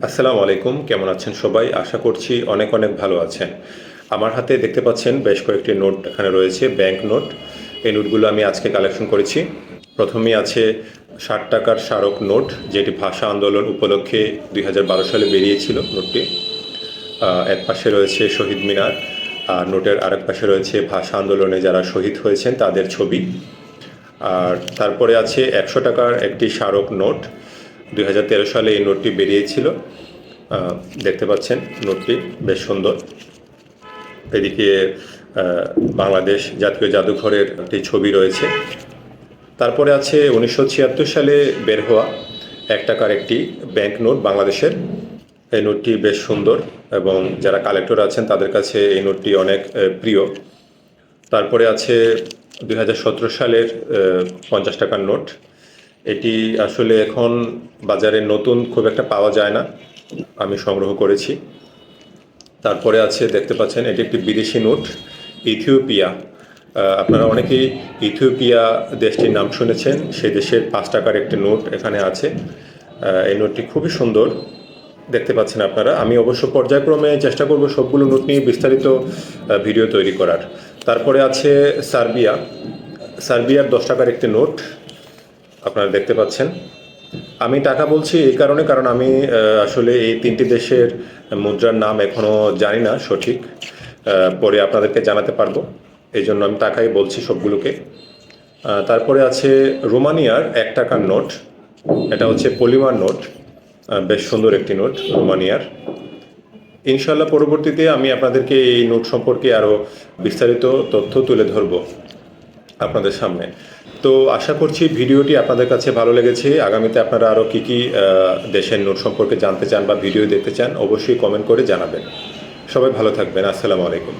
আসসালামু আলাইকুম, কেমন আছেন সবাই? আশা করছি অনেক অনেক ভালো আছেন। আমার হাতে দেখতে পাচ্ছেন বেশ কয়েকটি নোট এখানে রয়েছে, ব্যাংক নোট। এই নোটগুলো আমি আজকে কালেকশন করেছি। প্রথমেই আছে 60 টাকার স্মারক নোট, যেটি ভাষা আন্দোলন উপলক্ষে 2012 সালে বেরিয়েছিল নোটটি। এক পাশে রয়েছে শহীদ মিনার, আর নোটের আরেক পাশে রয়েছে ভাষা আন্দোলনে যারা শহীদ হয়েছেন তাদের ছবি। আর তারপরে আছে 100 টাকার একটি স্মারক নোট। 2013 সালে এই নোটটি বেরিয়েছিল। দেখতে পাচ্ছেন নোটটি বেশ সুন্দর। এদিকে বাংলাদেশ জাতীয় জাদুঘরের একটি ছবি রয়েছে। তারপরে আছে 1976 সালে বের হওয়া 1 টাকার একটি ব্যাংক নোট বাংলাদেশের। এই নোটটি বেশ সুন্দর এবং যারা কালেক্টর আছেন তাদের কাছে এই নোটটি অনেক প্রিয়। তারপরে আছে 2017 সালের 50 টাকার নোট। এটি আসলে এখন বাজারে নতুন খুব একটা পাওয়া যায় না, আমি সংগ্রহ করেছি। তারপরে আছে দেখতে পাচ্ছেন এটি একটি বিদেশি নোট, ইথিওপিয়া। আপনারা অনেকেই ইথিওপিয়া দেশটির নাম শুনেছেন, সেই দেশের 5 টাকার একটি নোট এখানে আছে। এই নোটটি খুবই সুন্দর, দেখতে পাচ্ছেন আপনারা। আমি অবশ্য পর্যায়ক্রমে চেষ্টা করব সবগুলো নোট নিয়ে বিস্তারিত ভিডিও তৈরি করার। তারপরে আছে সার্বিয়ার 10 টাকার একটি নোট, আপনারা দেখতে পাচ্ছেন। আমি টাকা বলছি এই কারণে, কারণ আমি আসলে এই তিনটি দেশের মুদ্রার নাম এখনও জানি না সঠিক, পরে আপনাদেরকে জানাতে পারবো, এই জন্য আমি টাকাই বলছি সবগুলোকে। তারপরে আছে রোমানিয়ার 1 টাকার নোট, এটা হচ্ছে পলিমার নোট, বেশ সুন্দর একটি নোট রোমানিয়ার। ইনশাল্লাহ পরবর্তীতে আমি আপনাদেরকে এই নোট সম্পর্কে আরও বিস্তারিত তথ্য তুলে ধরব আপনাদের সামনে। তো আশা করছি ভিডিওটি আপনাদের কাছে ভালো লেগেছে। আগামীতে আপনারা আরও কী কী দেশের নোট সম্পর্কে জানতে চান বা ভিডিও দেখতে চান অবশ্যই কমেন্ট করে জানাবেন। সবাই ভালো থাকবেন। আসসালামু আলাইকুম।